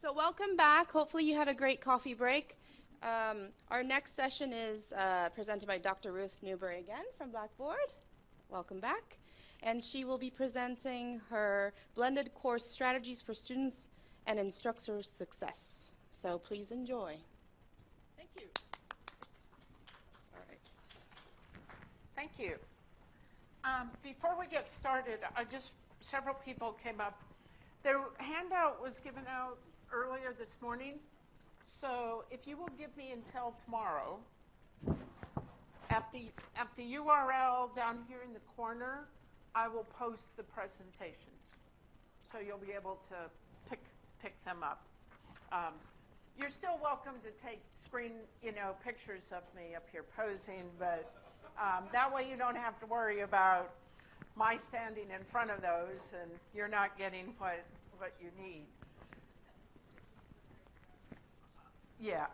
So welcome back. Hopefully you had a great coffee break. Our next session is presented by Dr. Ruth Newberry again from Blackboard. Welcome back. And she will be presenting her blended course strategies for students and instructors' success. So please enjoy. Thank you. All right. Thank you. Before we get started, several people came up. Their handout was given out earlier this morning. So if you will give me until tomorrow, at the URL down here in the corner, I will post the presentations. So you'll be able to pick them up. You're still welcome to take pictures of me up here posing, but that way you don't have to worry about my standing in front of those and you're not getting what you need. Yeah.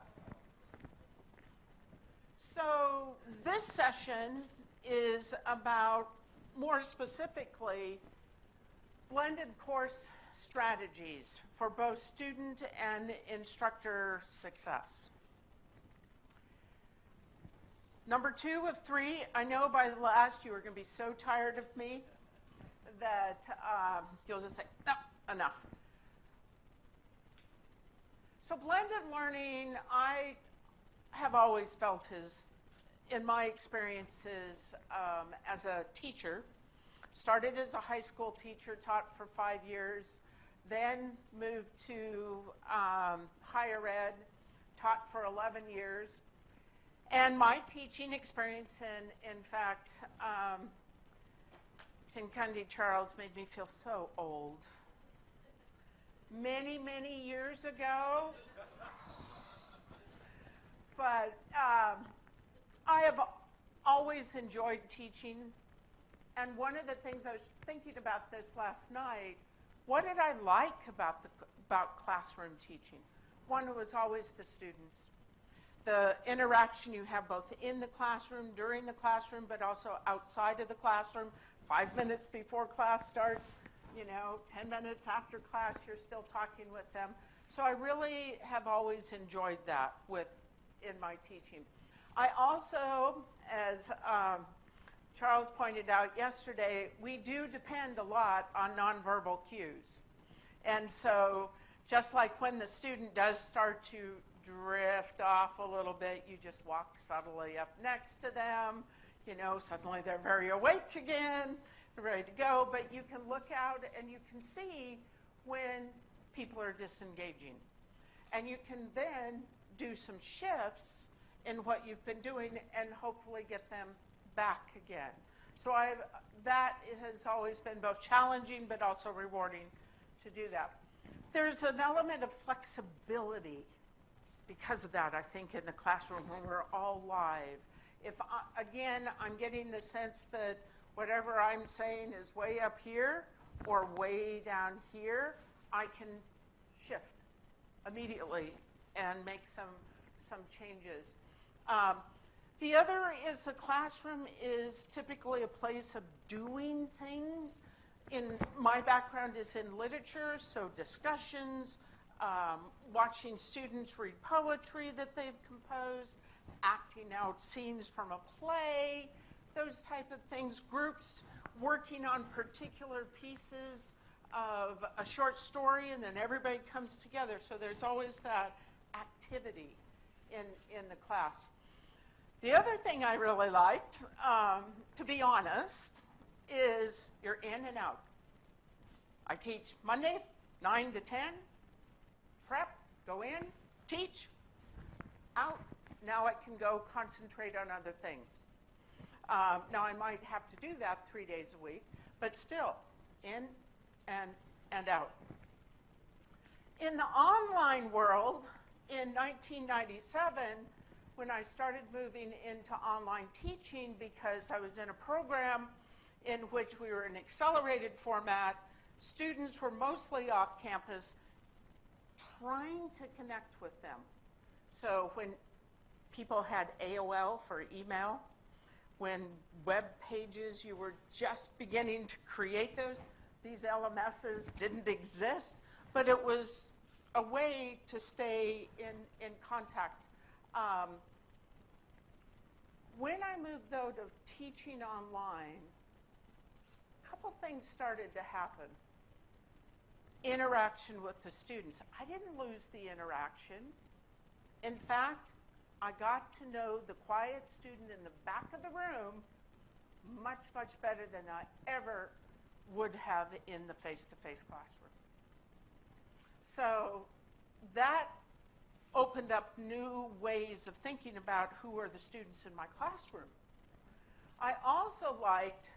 So this session is about, more specifically, blended course strategies for both student and instructor success. Number 2 of 3, I know by the last you are going to be so tired of me that you'll just say, no, enough. So blended learning, I have always felt in my experiences as a teacher, started as a high school teacher, taught for 5 years, then moved to higher ed, taught for 11 years. And my teaching experience, in fact, Tinkundi Charles made me feel so old. Many, many years ago. But I have always enjoyed teaching. And one of the things I was thinking about this last night, what did I like about classroom teaching? One was always the students. The interaction you have both in the classroom, during the classroom, but also outside of the classroom, 5 minutes before class starts, 10 minutes after class, you're still talking with them. So I really have always enjoyed that in my teaching. I also, as Charles pointed out yesterday, we do depend a lot on nonverbal cues. And so just like when the student does start to drift off a little bit, you just walk subtly up next to them. Suddenly they're very awake again, ready to go. But you can look out and you can see when people are disengaging. And you can then do some shifts in what you've been doing and hopefully get them back again. So that has always been both challenging but also rewarding to do that. There's an element of flexibility because of that, I think, in the classroom when we're all live. Again, I'm getting the sense that whatever I'm saying is way up here or way down here, I can shift immediately and make some changes. The other is the classroom is typically a place of doing things. My background is in literature, so discussions, watching students read poetry that they've composed, acting out scenes from a play, those type of things, groups working on particular pieces of a short story, and then everybody comes together. So there's always that activity in the class. The other thing I really liked, to be honest, is you're in and out. I teach Monday, 9 to 10, prep, go in, teach, out. Now I can go concentrate on other things. Now I might have to do that 3 days a week, but still, in and out. In the online world, in 1997, when I started moving into online teaching, because I was in a program in which we were in accelerated format, students were mostly off campus trying to connect with them. So when people had AOL for email, when web pages, you were just beginning to create these LMSs didn't exist, but it was a way to stay in contact. When I moved, though, to teaching online, a couple things started to happen. Interaction with the students. I didn't lose the interaction. In fact, I got to know the quiet student in the back of the room much, much better than I ever would have in the face-to-face classroom. So that opened up new ways of thinking about who are the students in my classroom. I also liked,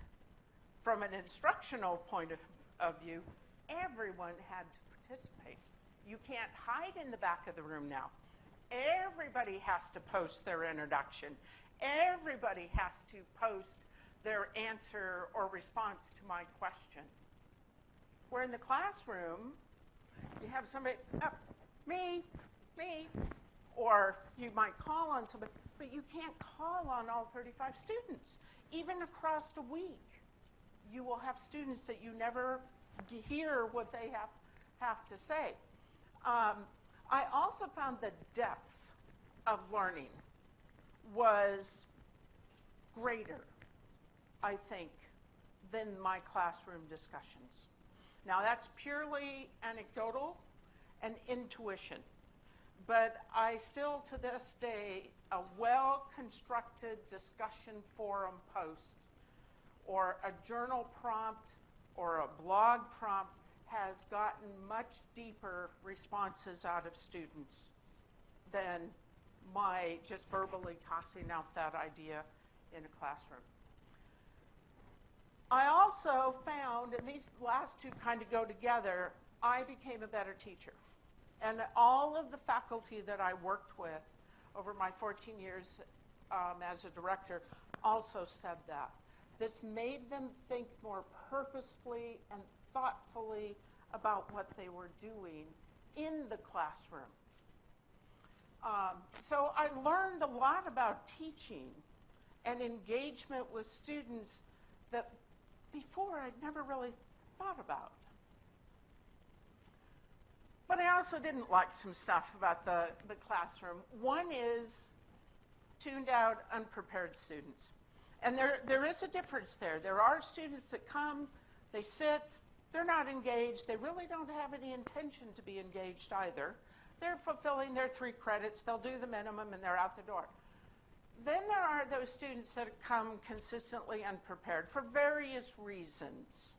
from an instructional point of view, everyone had to participate. You can't hide in the back of the room now. Everybody has to post their introduction. Everybody has to post their answer or response to my question. Where in the classroom, you have somebody, me, or you might call on somebody, but you can't call on all 35 students. Even across the week, you will have students that you never hear what they have to say. I also found the depth of learning was greater, I think, than my classroom discussions. Now, that's purely anecdotal and intuition, but I still, to this day, a well-constructed discussion forum post or a journal prompt or a blog prompt has gotten much deeper responses out of students than my just verbally tossing out that idea in a classroom. I also found, and these last two kind of go together, I became a better teacher. And all of the faculty that I worked with over my 14 years as a director also said that. This made them think more purposefully and thoughtfully about what they were doing in the classroom. So I learned a lot about teaching and engagement with students that before I'd never really thought about. But I also didn't like some stuff about the classroom. One is tuned out, unprepared students. And there is a difference there. There are students that come, they sit, they're not engaged, they really don't have any intention to be engaged either. They're fulfilling their 3 credits, they'll do the minimum and they're out the door. Then there are those students that come consistently unprepared for various reasons.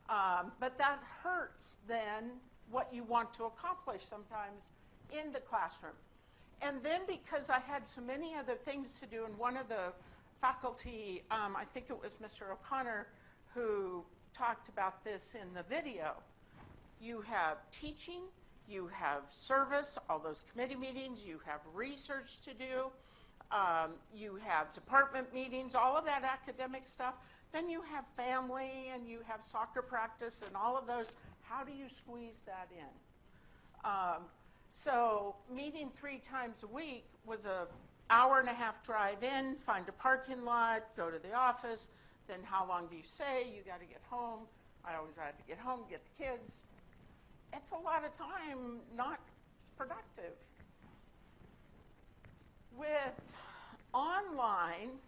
But that hurts then what you want to accomplish sometimes in the classroom. And then because I had so many other things to do, and one of the faculty, I think it was Mr. O'Connor, who talked about this in the video. You have teaching, you have service, all those committee meetings, you have research to do, you have department meetings, all of that academic stuff. Then you have family and you have soccer practice and all of those. How do you squeeze that in? So meeting 3 times a week was an hour-and-a-half drive in, find a parking lot, go to the office, then how long do you say? You got to get home. I always had to get home, get the kids. It's a lot of time not productive. With online,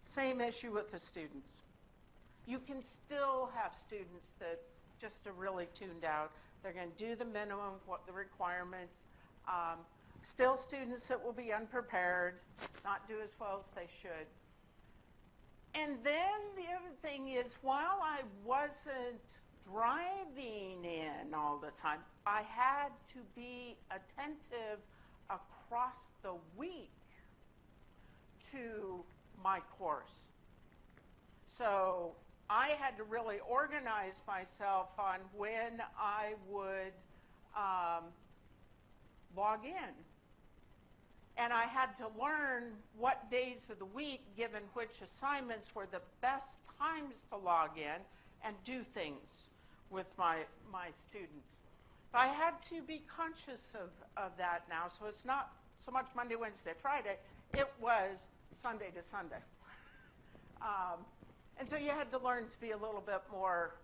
same issue with the students. You can still have students that just are really tuned out. They're going to do the minimum, what the requirements. Still students that will be unprepared, not do as well as they should. And then the other thing is, while I wasn't driving in all the time, I had to be attentive across the week to my course. So I had to really organize myself on when I would log in. And I had to learn what days of the week, given which assignments, were the best times to log in and do things with my students. But I had to be conscious of that now, so it's not so much Monday, Wednesday, Friday. It was Sunday to Sunday. And so you had to learn to be a little bit more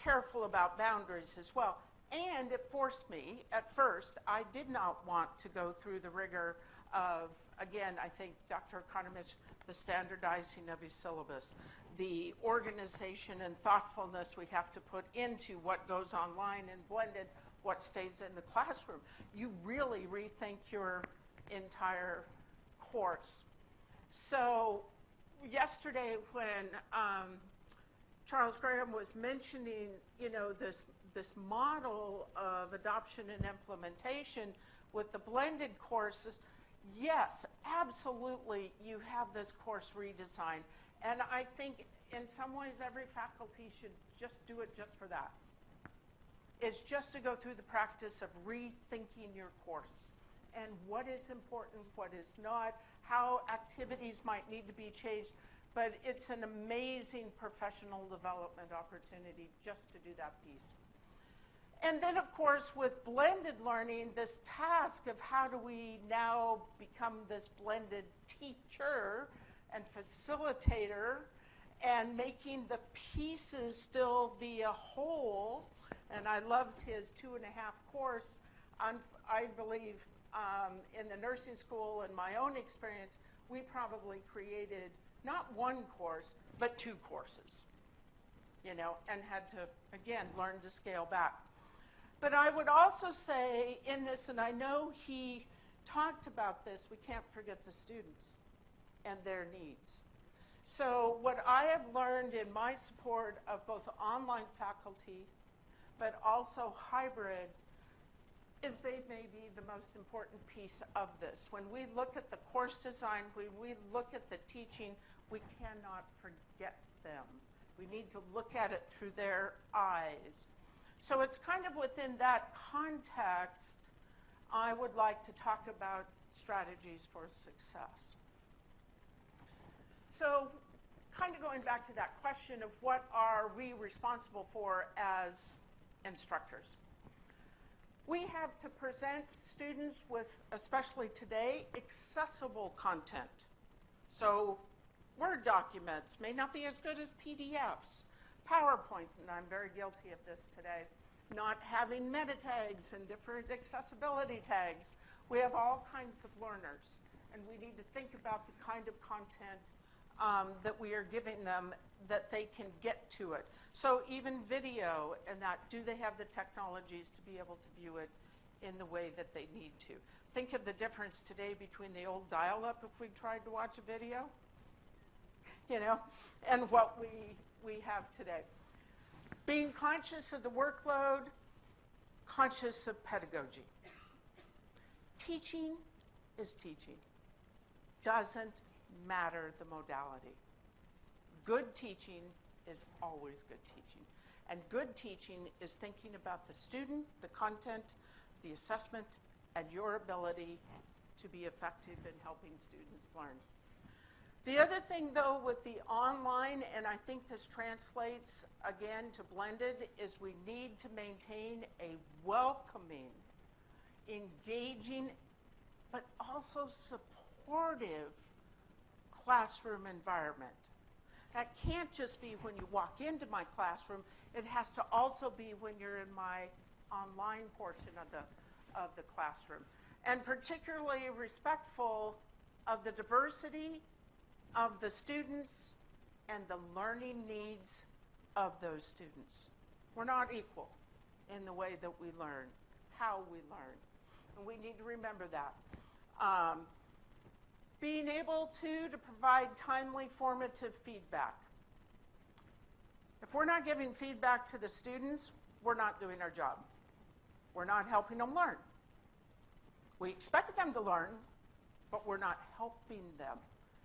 careful about boundaries as well. And it forced me, at first, I did not want to go through the rigor of, again, I think Dr. Economist, the standardizing of his syllabus, the organization and thoughtfulness we have to put into what goes online and blended, what stays in the classroom. You really rethink your entire course. So yesterday when Charles Graham was mentioning, this model of adoption and implementation with the blended courses, yes, absolutely, you have this course redesign. And I think in some ways every faculty should just do it just for that. It's just to go through the practice of rethinking your course and what is important, what is not, how activities might need to be changed. But it's an amazing professional development opportunity just to do that piece. And then, of course, with blended learning, this task of how do we now become this blended teacher and facilitator and making the pieces still be a whole. And I loved his 2.5 course. I believe in the nursing school and my own experience, we probably created not one course, but 2 courses, and had to, again, learn to scale back. But I would also say in this, and I know he talked about this, we can't forget the students and their needs. So what I have learned in my support of both online faculty, but also hybrid, is they may be the most important piece of this. When we look at the course design, when we look at the teaching, we cannot forget them. We need to look at it through their eyes. So it's kind of within that context, I would like to talk about strategies for success. So kind of going back to that question of what are we responsible for as instructors. We have to present students with, especially today, accessible content. So Word documents may not be as good as PDFs. PowerPoint, and I'm very guilty of this today, not having meta tags and different accessibility tags. We have all kinds of learners, and we need to think about the kind of content that we are giving them that they can get to it. So even video and that, do they have the technologies to be able to view it in the way that they need to? Think of the difference today between the old dial-up if we tried to watch a video, and what we have today. Being conscious of the workload, conscious of pedagogy. Teaching is teaching. Doesn't matter the modality. Good teaching is always good teaching. And good teaching is thinking about the student, the content, the assessment, and your ability to be effective in helping students learn. The other thing, though, with the online, and I think this translates, again, to blended, is we need to maintain a welcoming, engaging, but also supportive classroom environment. That can't just be when you walk into my classroom. It has to also be when you're in my online portion of the classroom. And particularly respectful of the diversity of the students and the learning needs of those students. We're not equal in the way that we learn, how we learn. And we need to remember that. Being able to provide timely formative feedback. If we're not giving feedback to the students, we're not doing our job. We're not helping them learn. We expect them to learn, but we're not helping them.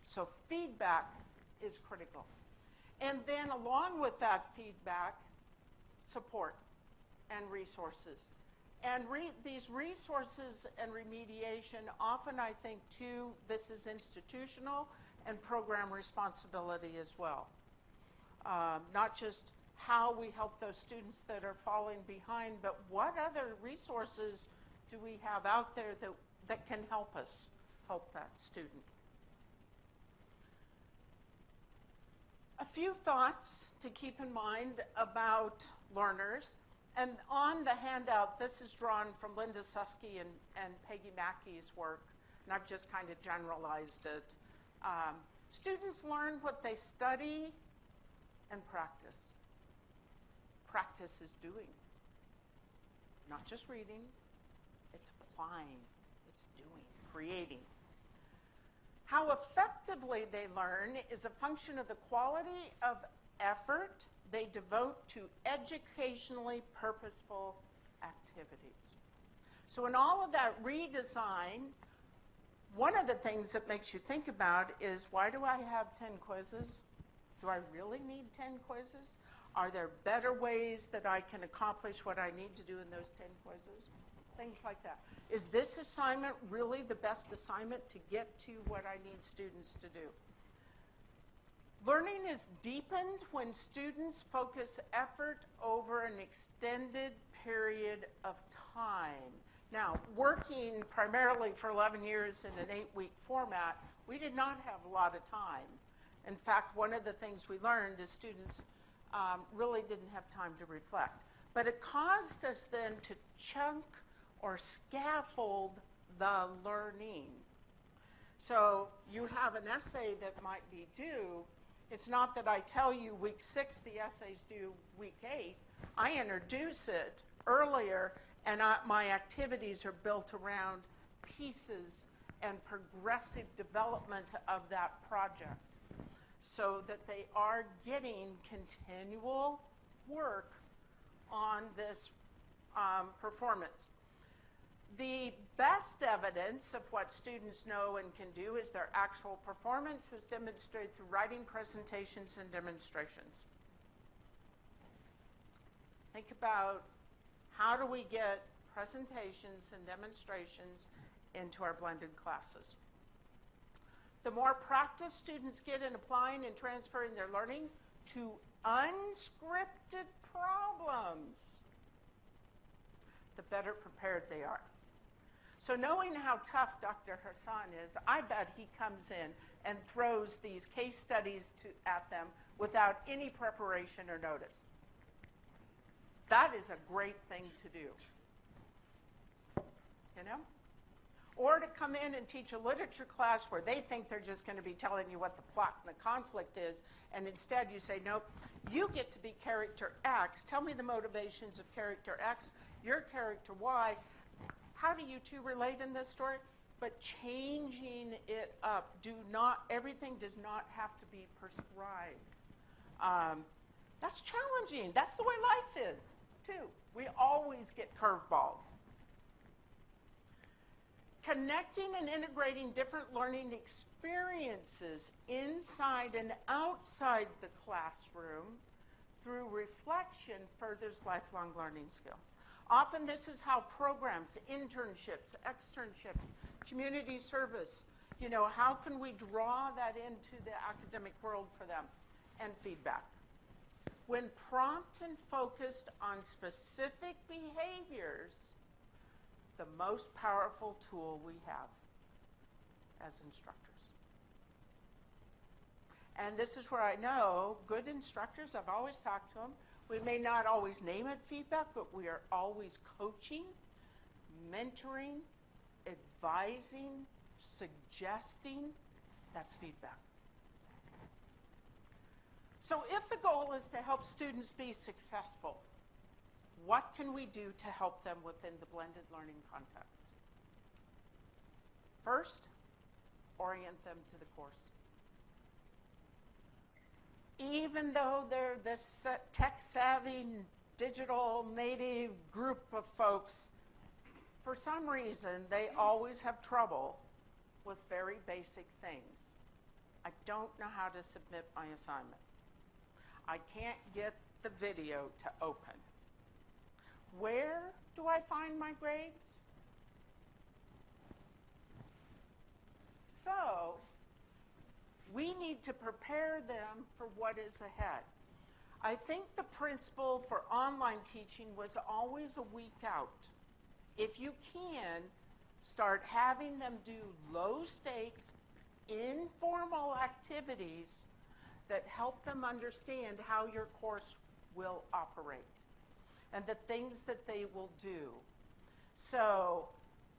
So feedback is critical. And then along with that feedback, support and resources. And these resources and remediation, often I think too, this is institutional and program responsibility as well. Not just how we help those students that are falling behind, but what other resources do we have out there that can help us help that student? A few thoughts to keep in mind about learners. And on the handout, this is drawn from Linda Susky and Peggy Mackey's work, and I've just kind of generalized it. Students learn what they study and practice. Practice is doing, not just reading, it's applying, it's doing, creating. How effectively they learn is a function of the quality of effort they devote to educationally purposeful activities. So in all of that redesign, one of the things that makes you think about is, why do I have 10 quizzes? Do I really need 10 quizzes? Are there better ways that I can accomplish what I need to do in those 10 quizzes? Things like that. Is this assignment really the best assignment to get to what I need students to do? Learning is deepened when students focus effort over an extended period of time. Now, working primarily for 11 years in an 8-week format, we did not have a lot of time. In fact, one of the things we learned is students really didn't have time to reflect. But it caused us then to chunk or scaffold the learning. So you have an essay that might be due. It's not that I tell you week 6 the essay's due week 8. I introduce it earlier, and my activities are built around pieces and progressive development of that project, so that they are getting continual work on this performance. The best evidence of what students know and can do is their actual performance, is demonstrated through writing presentations and demonstrations. Think about, how do we get presentations and demonstrations into our blended classes? The more practice students get in applying and transferring their learning to unscripted problems, the better prepared they are. So knowing how tough Dr. Hassan is, I bet he comes in and throws these case studies at them without any preparation or notice. That is a great thing to do, you know? Or to come in and teach a literature class where they think they're just going to be telling you what the plot and the conflict is, and instead you say, nope, you get to be character X. Tell me the motivations of character X, your character Y. How do you two relate in this story? But changing it up. Everything does not have to be prescribed. That's challenging. That's the way life is, too. We always get curveballs. Connecting and integrating different learning experiences inside and outside the classroom through reflection furthers lifelong learning skills. Often this is how programs, internships, externships, community service, how can we draw that into the academic world for them, and feedback. When prompt and focused on specific behaviors, the most powerful tool we have as instructors. And this is where I know good instructors, I've always talked to them, we may not always name it feedback, but we are always coaching, mentoring, advising, suggesting. That's feedback. So if the goal is to help students be successful, what can we do to help them within the blended learning context? First, orient them to the course. Even though they're this tech-savvy, digital native group of folks, for some reason, they always have trouble with very basic things. I don't know how to submit my assignment. I can't get the video to open. Where do I find my grades? So, we need to prepare them for what is ahead. I think the principle for online teaching was always a week out. If you can, start having them do low stakes, informal activities that help them understand how your course will operate. and the things that they will do. So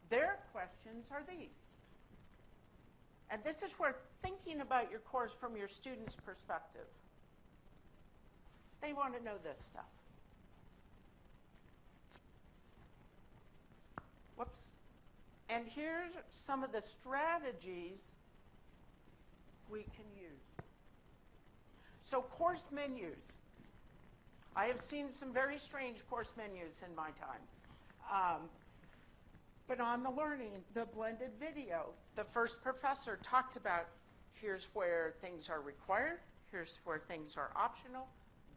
their questions are these. And this is where thinking about your course from your student's perspective. They want to know this stuff. Whoops. And here's some of the strategies we can use. So course menus. I have seen some very strange course menus in my time. But on the learning, the blended video, the first professor talked about here's where things are required, here's where things are optional,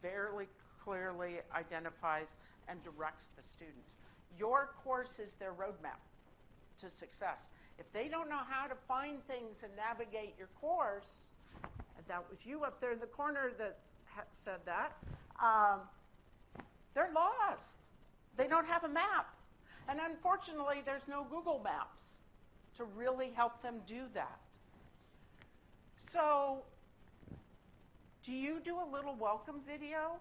very clearly identifies and directs the students. Your course is their roadmap to success. If they don't know how to find things and navigate your course, and that was you up there in the corner that said that, they're lost. They don't have a map. And unfortunately, there's no Google Maps to really help them do that. So, do you do a little welcome video?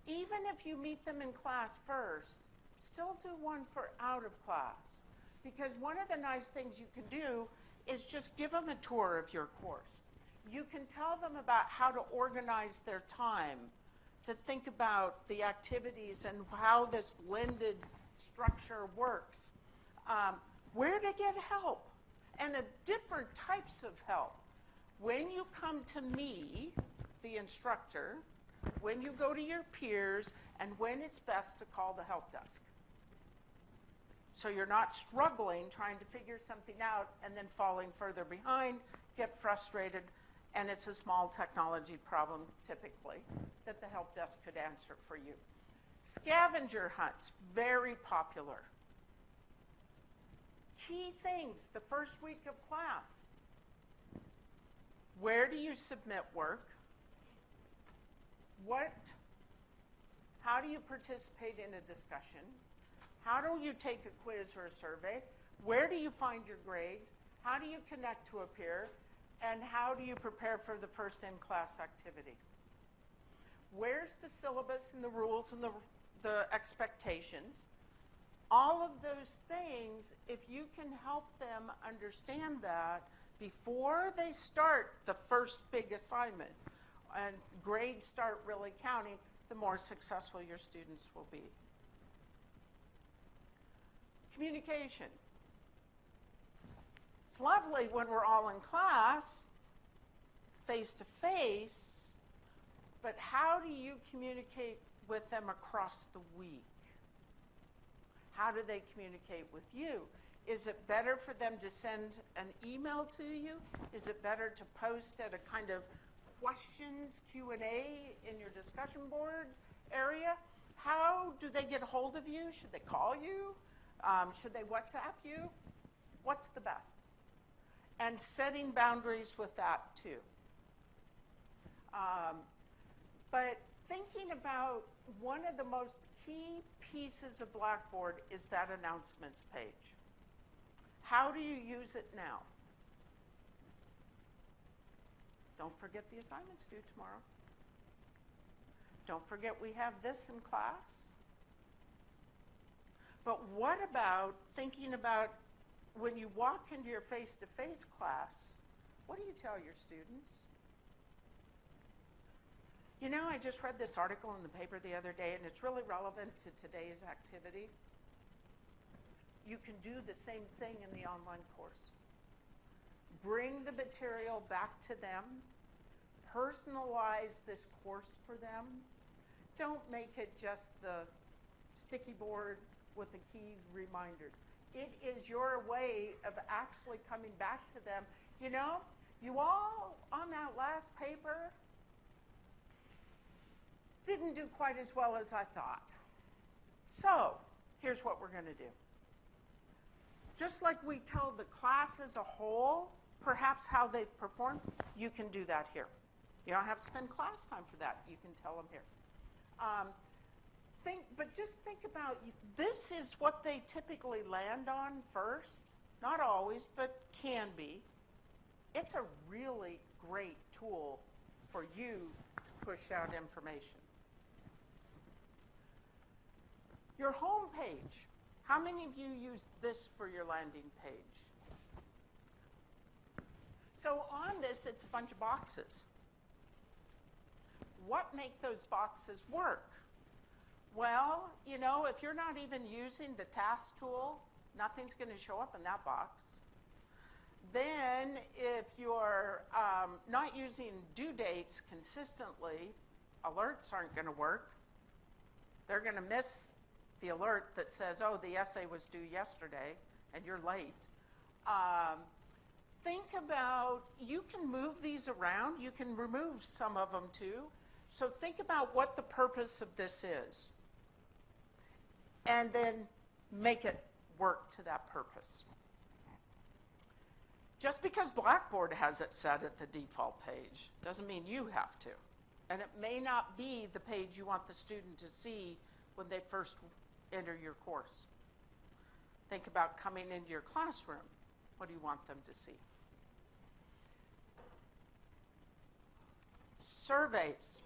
Even if you meet them in class first, still do one for out of class. Because one of the nice things you can do is just give them a tour of your course. You can tell them about how to organize their time, to think about the activities and how this blended structure works, where to get help, and different types of help. When you come to me, the instructor, when you go to your peers, and when it's best to call the help desk. So you're not struggling trying to figure something out and then falling further behind, get frustrated, and it's a small technology problem, typically, that the help desk could answer for you. Scavenger hunts, very popular. Key things the first week of class. Where do you submit work? How do you participate in a discussion? How do you take a quiz or a survey? Where do you find your grades? How do you connect to a peer? And how do you prepare for the first in-class activity? Where's the syllabus and the rules and the expectations? All of those things, if you can help them understand that before they start the first big assignment and grades start really counting, the more successful your students will be. Communication. It's lovely when we're all in class, face to face, but how do you communicate with them across the week? How do they communicate with you? Is it better for them to send an email to you? Is it better to post at a kind of questions Q&A in your discussion board area? How do they get a hold of you? Should they call you? Should they WhatsApp you? What's the best? And setting boundaries with that too. But thinking about one of the most key pieces of Blackboard is that announcements page. How do you use it now? Don't forget the assignment's due tomorrow. Don't forget we have this in class. But what about thinking about when you walk into your face-to-face class, what do you tell your students? You know, I just read this article in the paper the other day, and it's really relevant to today's activity. You can do the same thing in the online course. Bring the material back to them. Personalize this course for them. Don't make it just the sticky board with the key reminders. It is your way of actually coming back to them. You know, you all on that last paper didn't do quite as well as I thought. So, here's what we're going to do. Just like we tell the class as a whole, perhaps how they've performed, you can do that here. You don't have to spend class time for that. You can tell them here. But just think about, this is what they typically land on first. Not always, but can be. It's a really great tool for you to push out information. Your home page. How many of you use this for your landing page? So on this, it's a bunch of boxes. What make those boxes work? Well, you know, if you're not even using the task tool, nothing's going to show up in that box. Then if you're not using due dates consistently, alerts aren't going to work. They're going to miss the alert that says, oh, the essay was due yesterday and you're late. Think about, you can move these around. You can remove some of them too. So think about what the purpose of this is. And then make it work to that purpose. Just because Blackboard has it set at the default page doesn't mean you have to. And it may not be the page you want the student to see when they first enter your course. Think about coming into your classroom. What do you want them to see? Surveys.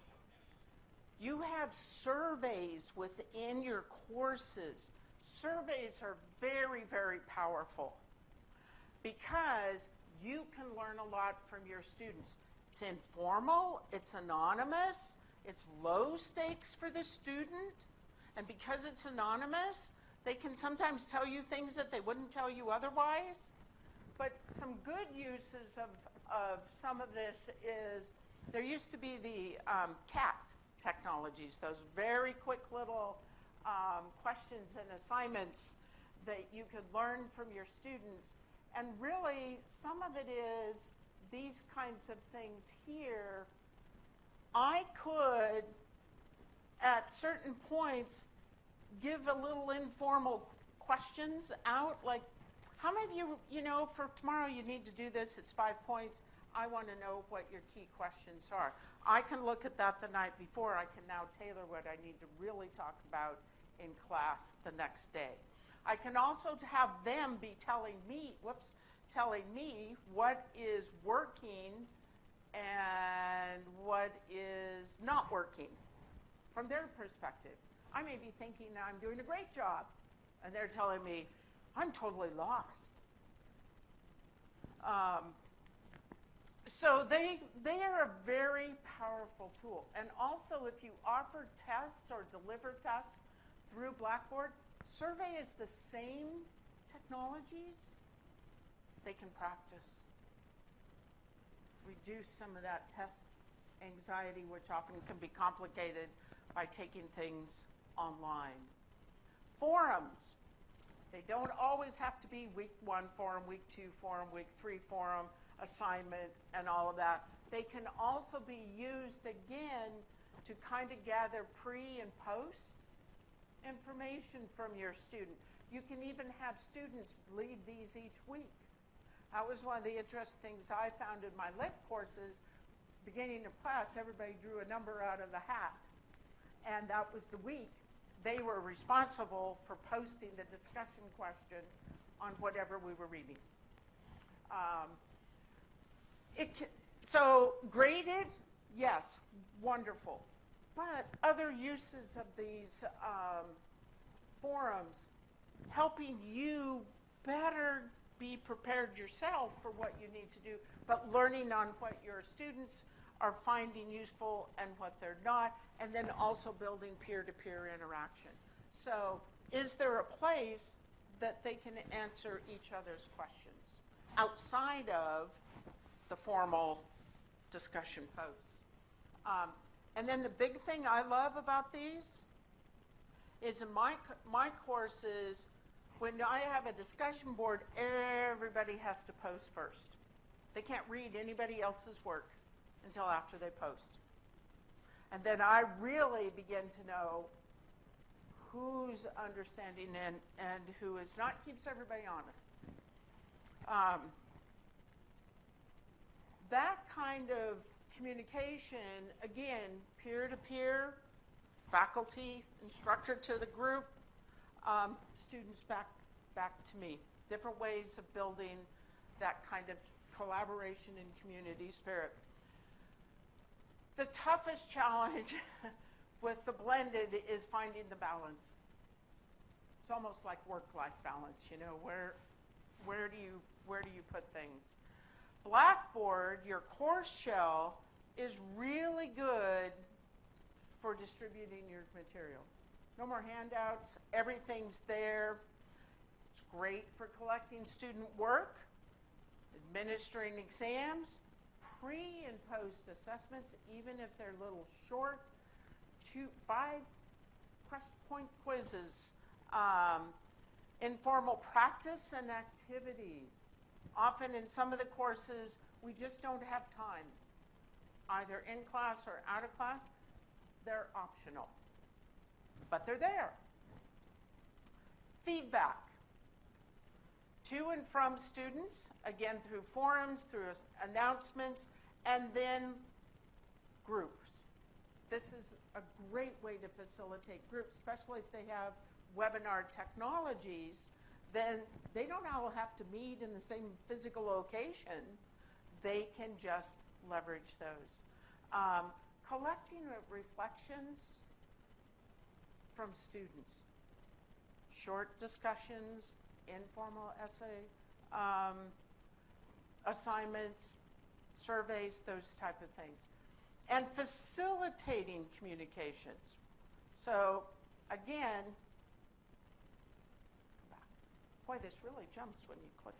You have surveys within your courses. Surveys are very, very powerful because you can learn a lot from your students. It's informal, it's anonymous, it's low stakes for the student, and because it's anonymous, they can sometimes tell you things that they wouldn't tell you otherwise. But some good uses of some of this is, there used to be the CAT technologies, those very quick little questions and assignments that you could learn from your students. And really, some of it is these kinds of things here. I could, at certain points, give a little informal questions out, like, how many of you, you know, for tomorrow you need to do this, it's 5 points. I want to know what your key questions are. I can look at that the night before. I can now tailor what I need to really talk about in class the next day. I can also have them be telling me what is working and what is not working from their perspective. I may be thinking I'm doing a great job, and they're telling me I'm totally lost. So they are a very powerful tool. And also, if you offer tests or deliver tests through Blackboard, survey is the same technologies. They can practice. Reduce some of that test anxiety, which often can be complicated by taking things online. Forums. They don't always have to be week 1 forum, week 2 forum, week 3 forum, assignment, and all of that. They can also be used again to kind of gather pre and post information from your student. You can even have students lead these each week. That was one of the interesting things I found in my lit courses. Beginning of class, everybody drew a number out of the hat, and that was the week. They were responsible for posting the discussion question on whatever we were reading. So graded, yes, wonderful. But other uses of these forums, helping you better be prepared yourself for what you need to do, but learning on what your students are finding useful and what they're not, and then also building peer-to-peer interaction. So is there a place that they can answer each other's questions outside of the formal discussion posts? And then the big thing I love about these is in my courses, when I have a discussion board, everybody has to post first. They can't read anybody else's work until after they post. And then I really begin to know who's understanding and who is not. Keeps everybody honest. That kind of communication, again, peer-to-peer, faculty, instructor to the group, students back to me. Different ways of building that kind of collaboration and community spirit. The toughest challenge with the blended is finding the balance. It's almost like work-life balance, you know, where do you put things? Blackboard, your course shell, is really good for distributing your materials. No more handouts, everything's there. It's great for collecting student work, administering exams, pre and post assessments, even if they're little short, 5-point quizzes, informal practice and activities. Often in some of the courses, we just don't have time, either in class or out of class. They're optional, but they're there. Feedback to and from students, again through forums, through announcements, and then groups. This is a great way to facilitate groups, especially if they have webinar technologies. Then they don't all have to meet in the same physical location. They can just leverage those. Collecting reflections from students. Short discussions, informal essay, assignments, surveys, those type of things. And facilitating communications. So again, boy, this really jumps when you click.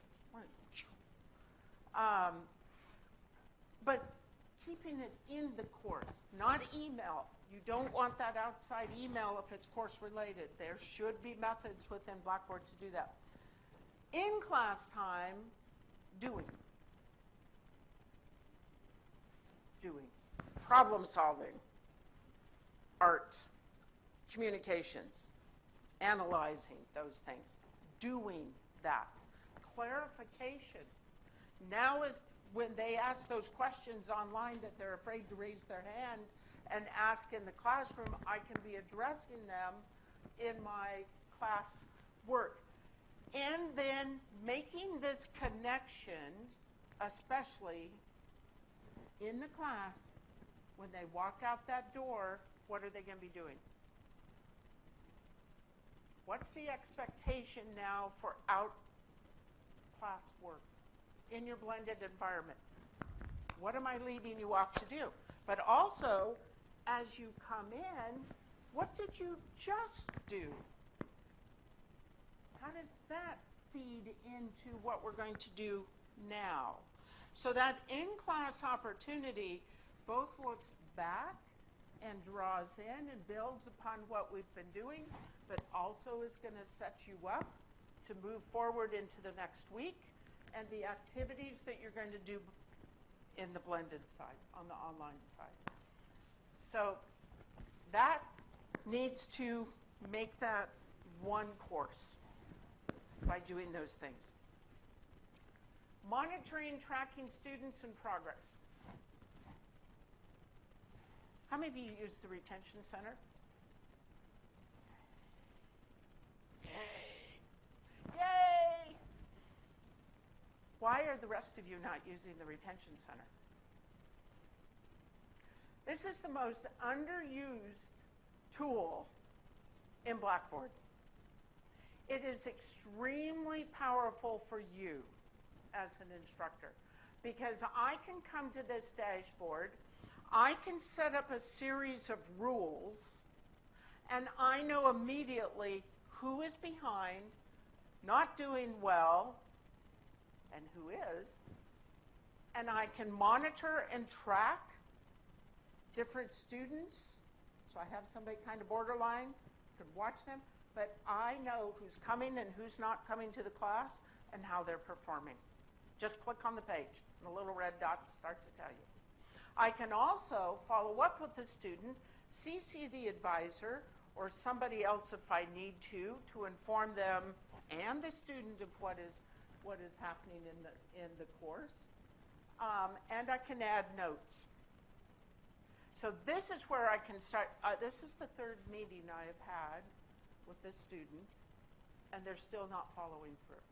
But keeping it in the course, not email. You don't want that outside email if it's course related. There should be methods within Blackboard to do that. In class time, doing. Problem solving, art, communications, analyzing those things, doing that. Clarification. Now is when they ask those questions online that they're afraid to raise their hand and ask in the classroom, I can be addressing them in my class work. And then making this connection, especially in the class, when they walk out that door, what are they going to be doing? What's the expectation now for out-class work in your blended environment? What am I leading you off to do? But also, as you come in, what did you just do? How does that feed into what we're going to do now? So that in-class opportunity both looks back and draws in and builds upon what we've been doing, but also is going to set you up to move forward into the next week and the activities that you're going to do in the blended side, on the online side. So that needs to make that one course by doing those things. Monitoring, tracking students and progress. How many of you use the Retention Center? Yay! Yay! Why are the rest of you not using the Retention Center? This is the most underused tool in Blackboard. It is extremely powerful for you as an instructor because I can come to this dashboard, I can set up a series of rules, and I know immediately who is behind, not doing well, and who is, and I can monitor and track different students. So I have somebody kind of borderline, could watch them, but I know who's coming and who's not coming to the class and how they're performing. Just click on the page, and the little red dots start to tell you. I can also follow up with the student, CC the advisor or somebody else if I need to inform them and the student of what is happening in the course. And I can add notes. So this is where I can start. This is the third meeting I have had with this student, and they're still not following through.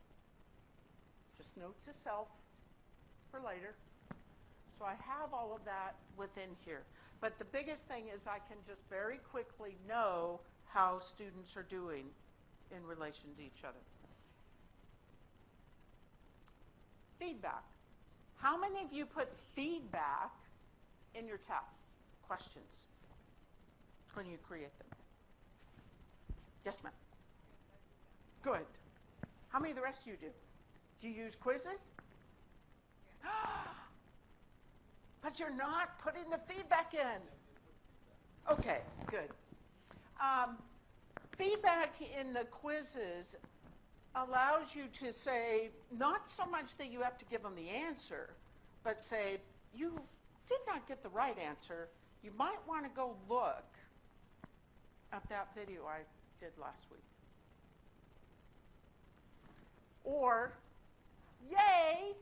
Just note to self for later. So I have all of that within here. But the biggest thing is I can just very quickly know how students are doing in relation to each other. Feedback. How many of you put feedback in your tests, questions, when you create them? Yes, ma'am. Good. How many of the rest of you do? Do you use quizzes? Yeah. But you're not putting the feedback in. Okay, good. Feedback in the quizzes allows you to say, not so much that you have to give them the answer, but say, you did not get the right answer. You might want to go look at that video I did last week. Or, yay,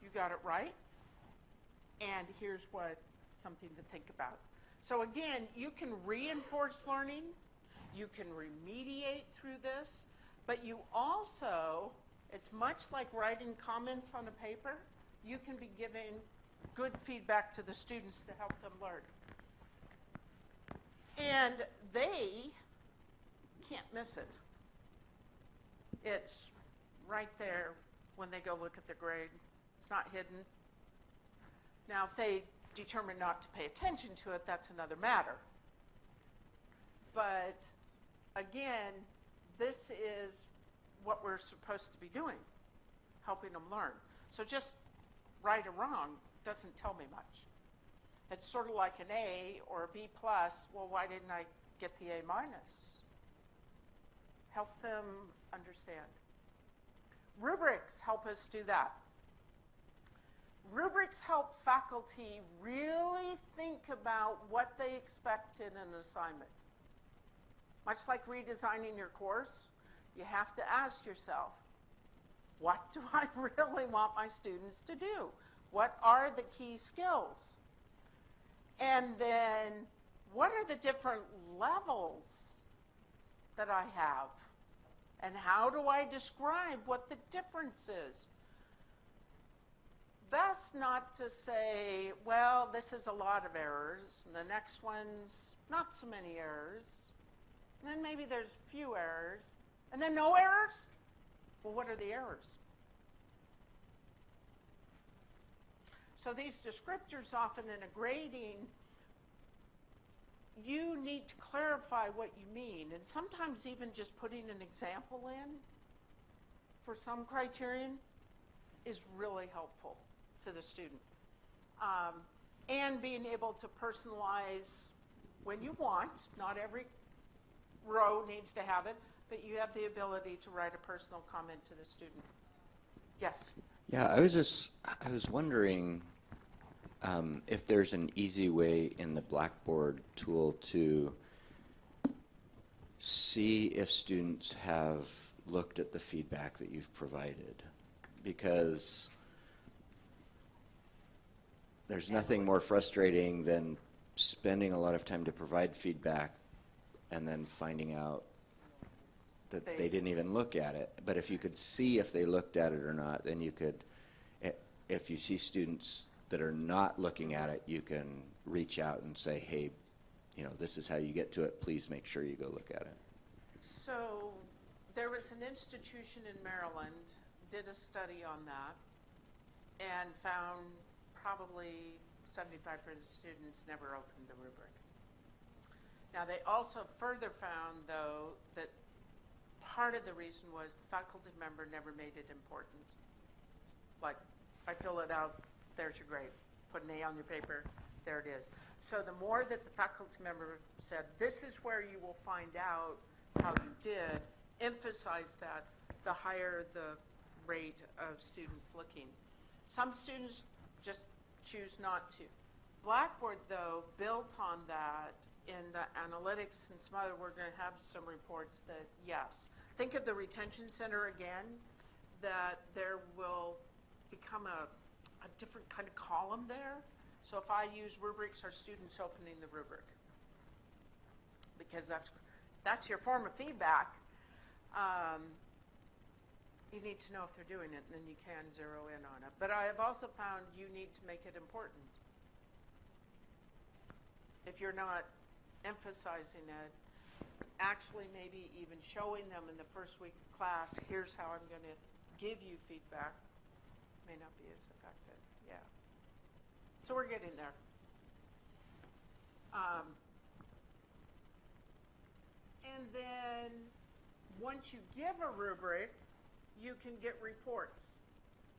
you got it right. And here's something to think about. So again, you can reinforce learning. You can remediate through this. But you also, it's much like writing comments on a paper. You can be giving good feedback to the students to help them learn. And they can't miss it. It's right there when they go look at the grade. It's not hidden. Now, if they determine not to pay attention to it, that's another matter. But again, this is what we're supposed to be doing, helping them learn. So just right or wrong doesn't tell me much. It's sort of like an A or a B plus. Well, why didn't I get the A minus? Help them understand. Rubrics help us do that. Rubrics help faculty really think about what they expect in an assignment. Much like redesigning your course, you have to ask yourself, what do I really want my students to do? What are the key skills? And then, what are the different levels that I have? And how do I describe what the difference is? Best not to say, well, this is a lot of errors, and the next one's not so many errors, and then maybe there's few errors, and then no errors? Well, what are the errors? So these descriptors often in a grading, you need to clarify what you mean, and sometimes even just putting an example in for some criterion is really helpful to the student. And being able to personalize when you want, not every row needs to have it, but you have the ability to write a personal comment to the student. Yes? Yeah, I was wondering if there's an easy way in the Blackboard tool to see if students have looked at the feedback that you've provided, because there's nothing more frustrating than spending a lot of time to provide feedback and then finding out that they didn't even look at it. But if you could see if they looked at it or not, then you could, if you see students that are not looking at it, you can reach out and say, hey, you know, this is how you get to it. Please make sure you go look at it. So there was an institution in Maryland, did a study on that, and found probably 75% of students never opened the rubric. Now, they also further found, though, that part of the reason was the faculty member never made it important. Like, I fill it out, there's your grade. Put an A on your paper, there it is. So the more that the faculty member said, this is where you will find out how you did, emphasize that, the higher the rate of students looking. Some students just choose not to. Blackboard, though, built on that in the analytics and some other, we're going to have some reports that, yes. Think of the retention center again, that there will become a different kind of column there. So if I use rubrics, are students opening the rubric? Because that's your form of feedback. You need to know if they're doing it, and then you can zero in on it. But I have also found you need to make it important. If you're not emphasizing it, actually maybe even showing them in the first week of class, here's how I'm going to give you feedback, may not be as effective. Yeah. So we're getting there. And then once you give a rubric, you can get reports.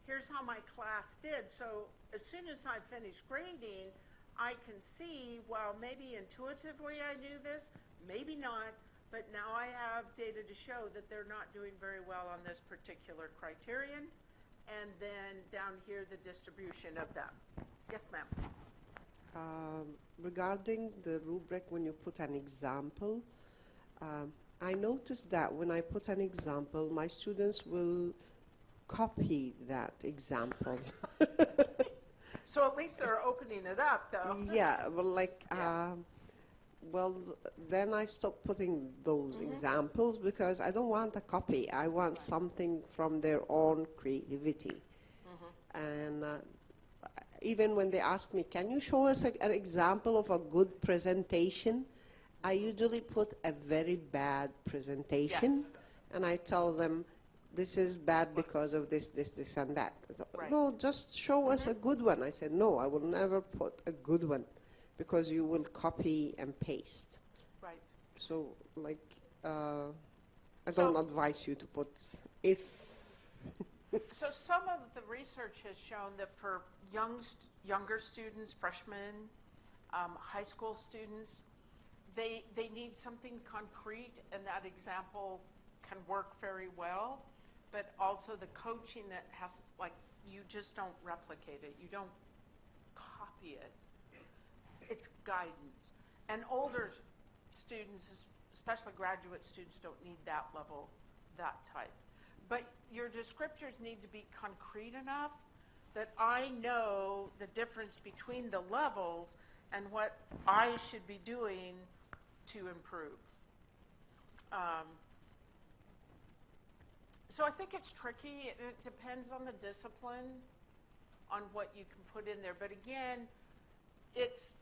Here's how my class did. So as soon as I finish grading, I can see, well, maybe intuitively I knew this, maybe not, but now I have data to show that they're not doing very well on this particular criterion. And then down here, the distribution of them. Yes, ma'am. Regarding the rubric, when you put an example, I noticed that when I put an example, my students will copy that example. So at least they're opening it up, though. Yeah, well, like, then I stopped putting those examples because I don't want a copy. I want something from their own creativity. And even when they ask me, can you show us an example of a good presentation? I usually put a very bad presentation, Yes. and I tell them, this is bad because of this, this, this, and that. Right. No, just show us a good one. I said, no, I will never put a good one because you will copy and paste. Right. So, like, I So- don't advise you to put if. So some of the research has shown that for younger students, freshmen, high school students, they need something concrete, and that example can work very well. But also the coaching that has, like, you just don't replicate it. You don't copy it. It's guidance. And older students, especially graduate students, don't need that level, that type. But your descriptors need to be concrete enough that I know the difference between the levels and what I should be doing to improve. So I think it's tricky. It depends on the discipline, on what you can put in there. But again, it's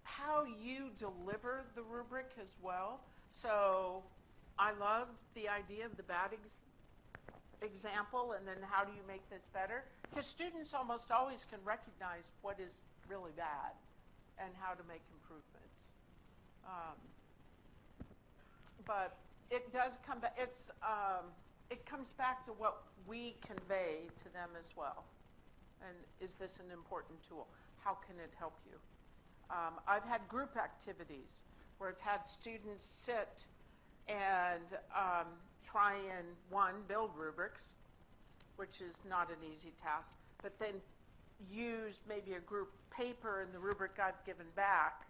how you deliver the rubric as well. So I love the idea of the bad example, and then how do you make this better? Because students almost always can recognize what is really bad and how to make improvements. But it does come back. It comes back to what we convey to them as well. And is this an important tool? How can it help you? I've had group activities where I've had students sit and try and, one, build rubrics, which is not an easy task, but then use maybe a group paper in the rubric I've given back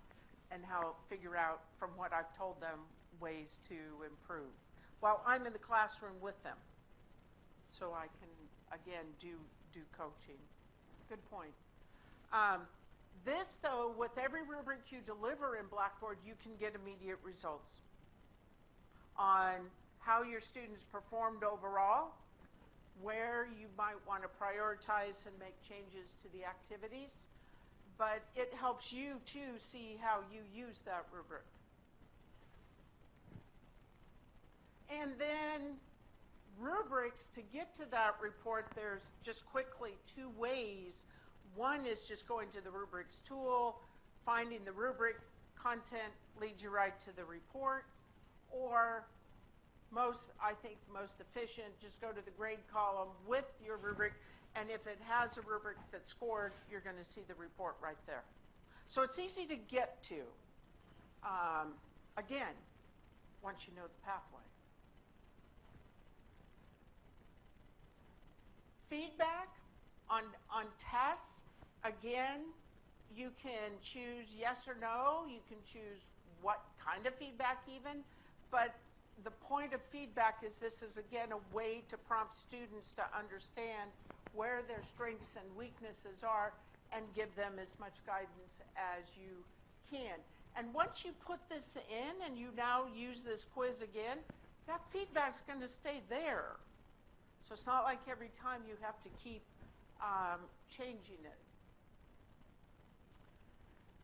and figure out from what I've told them ways to improve while I'm in the classroom with them. So I can, again, do coaching. Good point. This, though, with every rubric you deliver in Blackboard, you can get immediate results on how your students performed overall, where you might want to prioritize and make changes to the activities, but it helps you, too, see how you use that rubric. And then rubrics, to get to that report, there's just quickly two ways. One is just going to the rubrics tool, finding the rubric content leads you right to the report, or I think the most efficient, just go to the grade column with your rubric, and if it has a rubric that's scored, you're going to see the report right there. So it's easy to get to, again, once you know the pathway. Feedback on tests, again, you can choose yes or no. You can choose what kind of feedback even, but the point of feedback is this is, again, a way to prompt students to understand where their strengths and weaknesses are and give them as much guidance as you can. And once you put this in and you now use this quiz again, that feedback's going to stay there. So it's not like every time you have to keep changing it.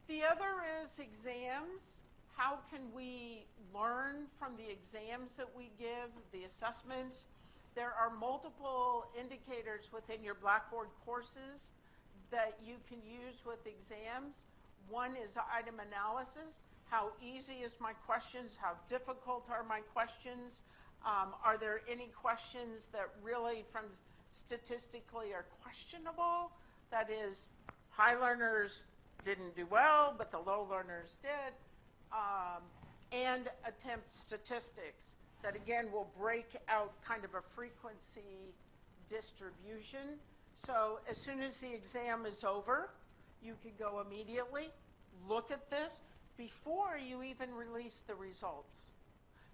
The other is exams. how can we learn from the exams that we give, the assessments? There are multiple indicators within your Blackboard courses that you can use with exams. One is item analysis. How easy is my questions? How difficult are my questions? Are there any questions that really statistically are questionable? That is, high learners didn't do well, but the low learners did. And attempt statistics that, again, will break out kind of a frequency distribution. So as soon as the exam is over, you can go immediately, look at this before you even release the results.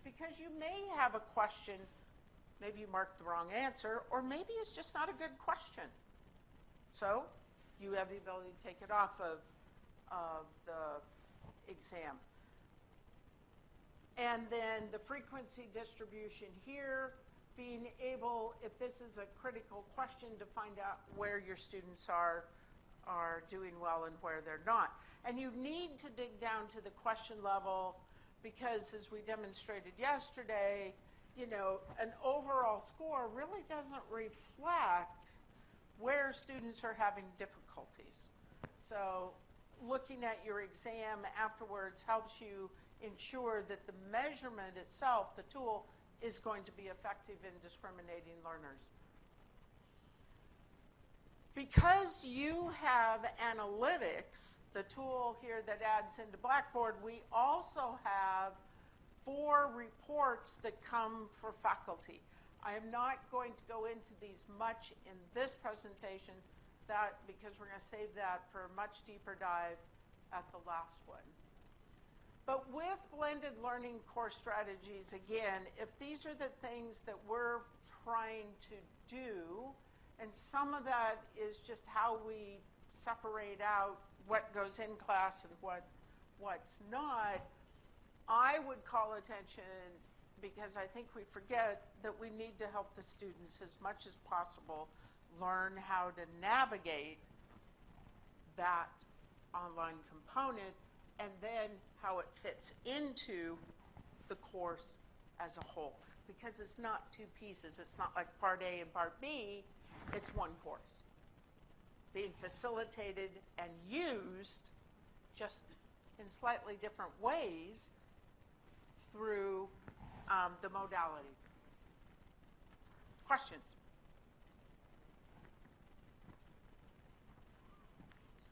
Because you may have a question, maybe you marked the wrong answer, or maybe it's just not a good question. So you have the ability to take it off of the exam. And then the frequency distribution here, being able, if this is a critical question, to find out where your students are doing well and where they're not. And you need to dig down to the question level because, as we demonstrated yesterday, you know, an overall score really doesn't reflect where students are having difficulties. So looking at your exam afterwards helps you ensure that the measurement itself, the tool, is going to be effective in discriminating learners. Because you have analytics, the tool here that adds into Blackboard, we also have 4 reports that come for faculty. I am not going to go into these much in this presentation, because we're going to save that for a much deeper dive at the last one. But with blended learning course strategies, again, if these are the things that we're trying to do, and some of that is just how we separate out what goes in class and what's not, I would call attention, because I think we forget that we need to help the students as much as possible learn how to navigate that online component, and then how it fits into the course as a whole. Because it's not 2 pieces. It's not like part A and part B. It's one course being facilitated and used just in slightly different ways through the modality. Questions?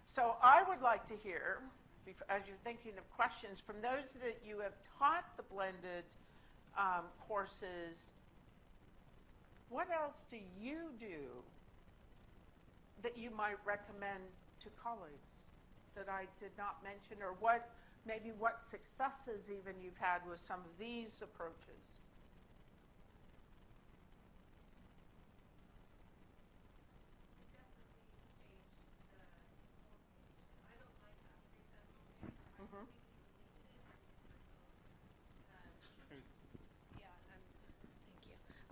So I would like to hear, as you're thinking of questions, from those that you have taught the blended courses, what else do you do that you might recommend to colleagues that I did not mention, or maybe what successes even you've had with some of these approaches?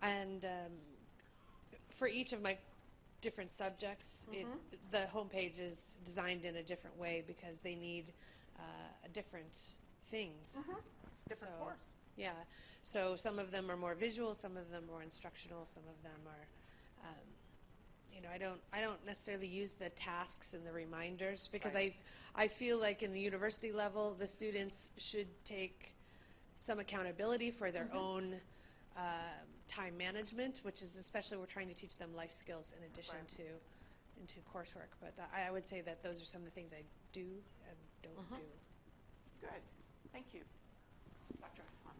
And for each of my different subjects, the homepage is designed in a different way because they need different things. It's a different course. Yeah, so some of them are more visual, some of them more instructional, some of them are, I don't necessarily use the tasks and the reminders because Right. I feel like in the university level, the students should take some accountability for their own time management, which is especially we're trying to teach them life skills in addition to coursework. But I would say that those are some of the things I do and don't do. Good. Thank you. Dr. Hassan.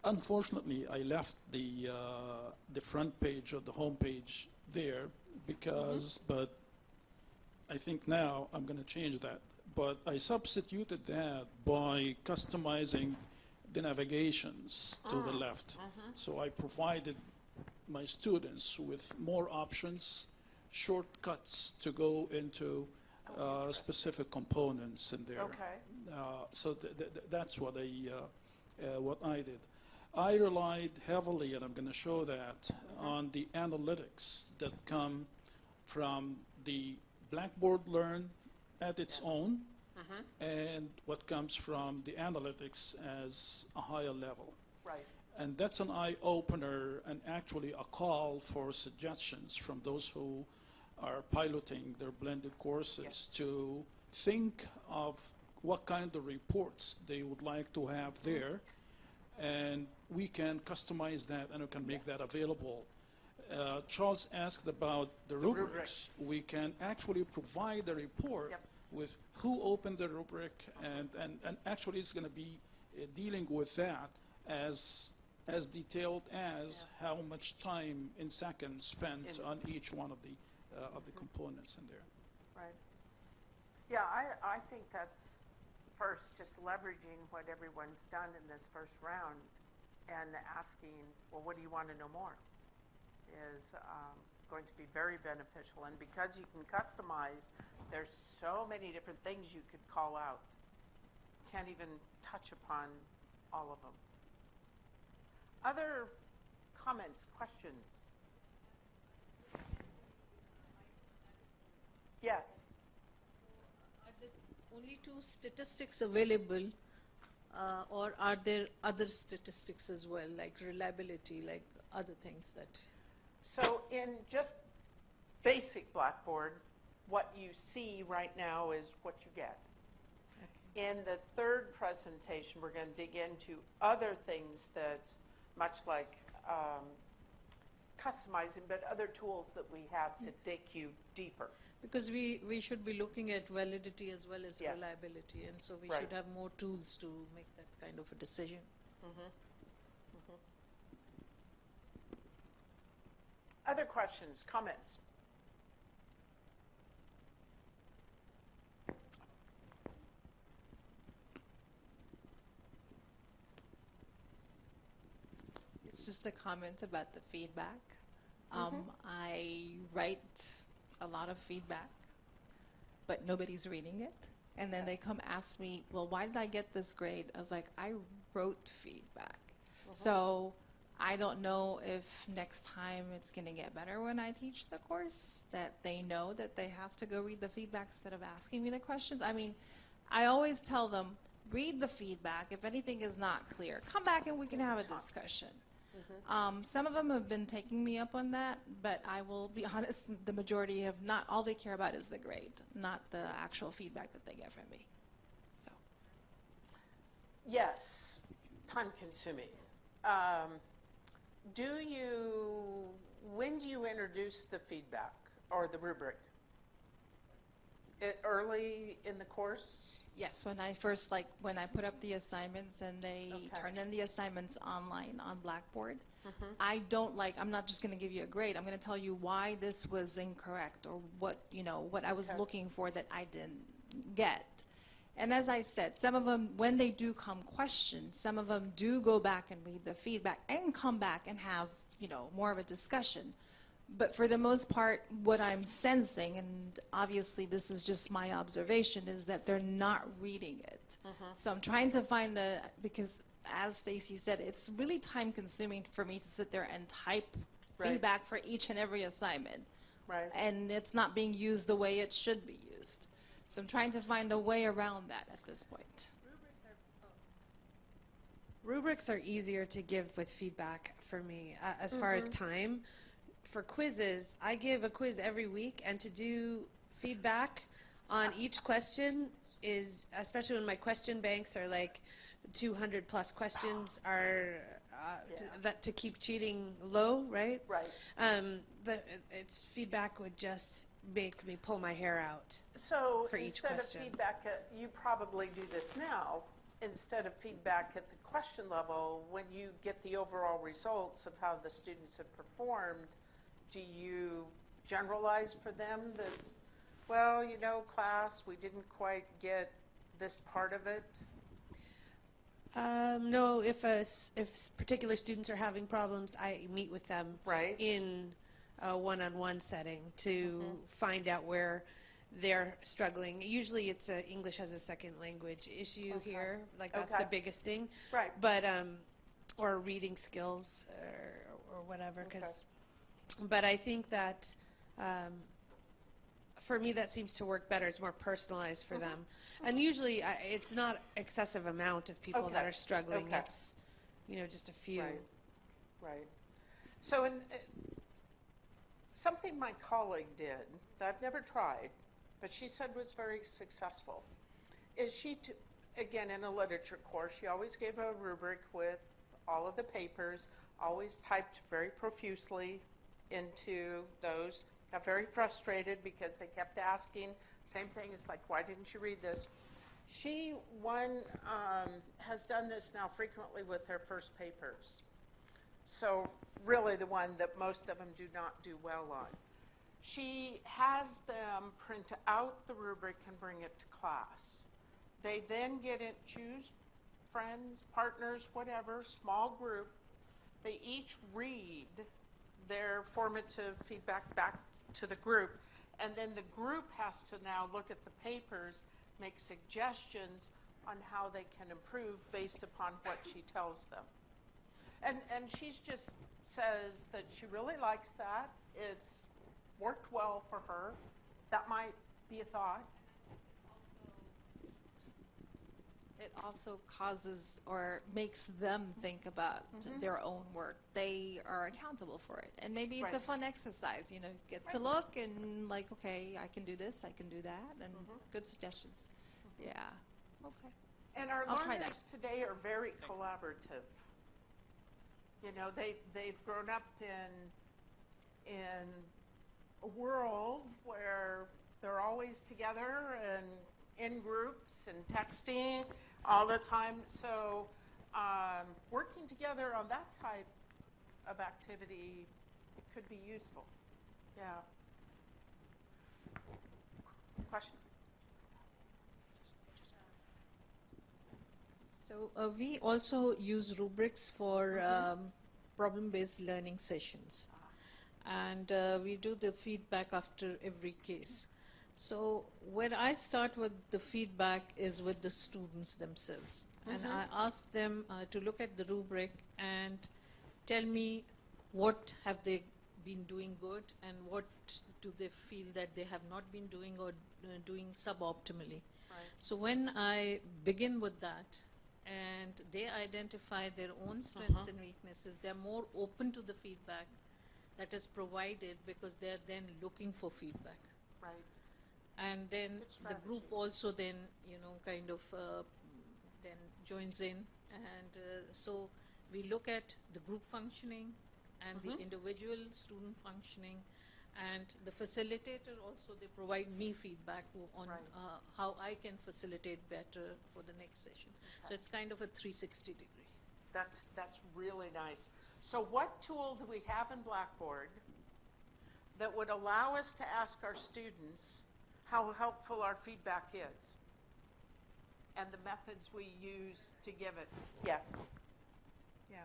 Unfortunately, I left the front page or the home page there because, but I think now I'm going to change that. But I substituted that by customizing the navigations to the left. So I provided my students with more options, shortcuts to go into specific components in there. Okay. So that's what I did. I relied heavily, and I'm going to show that, on the analytics that come from the Blackboard Learn at its own, and what comes from the analytics as a higher level. Right. And that's an eye-opener and actually a call for suggestions from those who are piloting their blended courses to think of what kind of reports they would like to have there, and we can customize that and we can make that available. Charles asked about the rubrics. We can actually provide a report with who opened the rubric, and actually it's going to be dealing with that as detailed as how much time in seconds spent on each one of the components in there. Right. Yeah, I think that's first just leveraging what everyone's done in this first round and asking, well, what do you want to know more, is going to be very beneficial. And because you can customize, there's so many different things you could call out. Can't even touch upon all of them. Other comments, questions? Yes. Are there only 2 statistics available, or are there other statistics as well, like reliability, like other things that? So in just basic Blackboard, what you see right now is what you get. Okay. In the third presentation, we're going to dig into other things that, much like customizing, but other tools that we have to take you deeper. Because we should be looking at validity as well as Yes. reliability, and so we Right. should have more tools to make that kind of a decision. Other questions, comments? It's just a comment about the feedback. I write a lot of feedback, but nobody's reading it. And then they come ask me, well, why did I get this grade? I was like, I wrote feedback. So I don't know if next time it's going to get better when I teach the course, that they know that they have to go read the feedback instead of asking me the questions. I mean, I always tell them, read the feedback. If anything is not clear, come back and we can have a discussion. Some of them have been taking me up on that, but I will be honest, the majority have not. All they care about is the grade, not the actual feedback that they get from me. So. Yes, time consuming. When do you introduce the feedback or the rubric? Early in the course? Yes, when I first, when I put up the assignments and they turn in the assignments online on Blackboard, I'm not just going to give you a grade. I'm going to tell you why this was incorrect or what I was looking for that I didn't get. And as I said, some of them, when they do come question, some of them do go back and read the feedback and come back and have, more of a discussion. But for the most part, what I'm sensing, and obviously this is just my observation, is that they're not reading it. So I'm trying to find because as Stacy said, it's really time consuming for me to sit there and type feedback for each and every assignment. Right. And it's not being used the way it should be used. So I'm trying to find a way around that at this point. Rubrics are easier to give with feedback for me as far as time. For quizzes, I give a quiz every week, and to do feedback on each question is, especially when my question banks are like 200 plus questions, are to keep cheating low, right? Right. Its feedback would just make me pull my hair out. So for each instead question. of feedback, you probably do this now. Instead of feedback at the question level, when you get the overall results of how the students have performed, do you generalize for them that, well, class, we didn't quite get this part of it? No, if particular students are having problems, I meet with them in a one-on-one setting to find out where they're struggling. Usually it's a English as a second language issue here. That's the biggest thing. Right. But or reading skills or whatever. But I think that for me that seems to work better. It's more personalized for them. And usually it's not excessive amount of people that are struggling. Okay. It's, just a few. Right. So something my colleague did that I've never tried, but she said was very successful, is again, in a literature course, she always gave a rubric with all of the papers, always typed very profusely into those. Got very frustrated because they kept asking same things like, why didn't you read this? She, has done this now frequently with her first papers. So really the one that most of them do not do well on. She has them print out the rubric and bring it to class. They then choose friends, partners, whatever, small group. They each read their formative feedback back to the group, and then the group has to now look at the papers, make suggestions on how they can improve based upon what she tells them. And she's just says that she really likes that. It's worked well for her. That might be a thought. It also causes or makes them think about their own work. They are accountable for it. And maybe it's a fun exercise, get to look and like, okay, I can do this, I can do that, and good suggestions. Yeah. Okay. And our I'll try learners today are very collaborative. They've grown up in a world where they're always together and in groups and texting all the time. So working together on that type of activity could be useful. Yeah. Question? So we also use rubrics for problem-based learning sessions. And we do the feedback after every case. So when I start with the feedback is with the students themselves. And I ask them to look at the rubric and tell me what have they been doing good and what do they feel that they have not been doing or doing suboptimally. So when I begin with that and they identify their own strengths and weaknesses, they're more open to the feedback that is provided because they're then looking for feedback. Right. And then the group also then, kind of then joins in. And so we look at the group functioning and the individual student functioning. And the facilitator also, they provide me feedback on how I can facilitate better for the next session. So it's kind of a 360 degree. That's really nice. So what tool do we have in Blackboard that would allow us to ask our students how helpful our feedback is and the methods we use to give it? Yes. Yeah.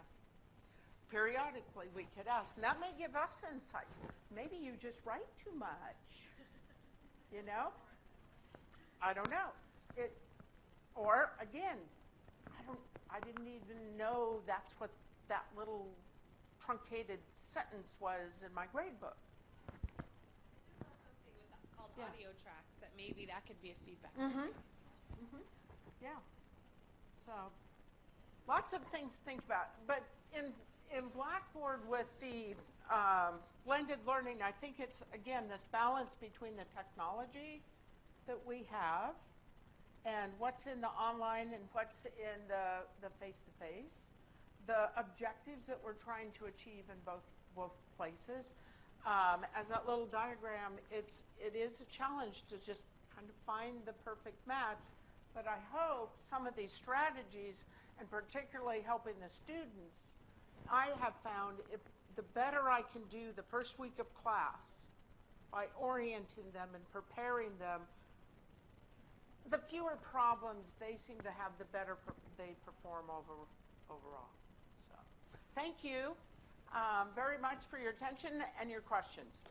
Periodically we could ask, and that may give us insight. Maybe you just write too much, I don't know. Or again, I didn't even know that's what that little truncated sentence was in my grade book. I just saw something called audio tracks that maybe that could be a feedback. Yeah. So lots of things to think about. But in Blackboard with the blended learning, I think it's, again, this balance between the technology that we have and what's in the online and what's in the face-to-face, the objectives that we're trying to achieve in both places. As that little diagram, it is a challenge to just kind of find the perfect match, but I hope some of these strategies, and particularly helping the students, I have found if the better I can do the first week of class by orienting them and preparing them, the fewer problems they seem to have, the better they perform overall. So, thank you very much for your attention and your questions.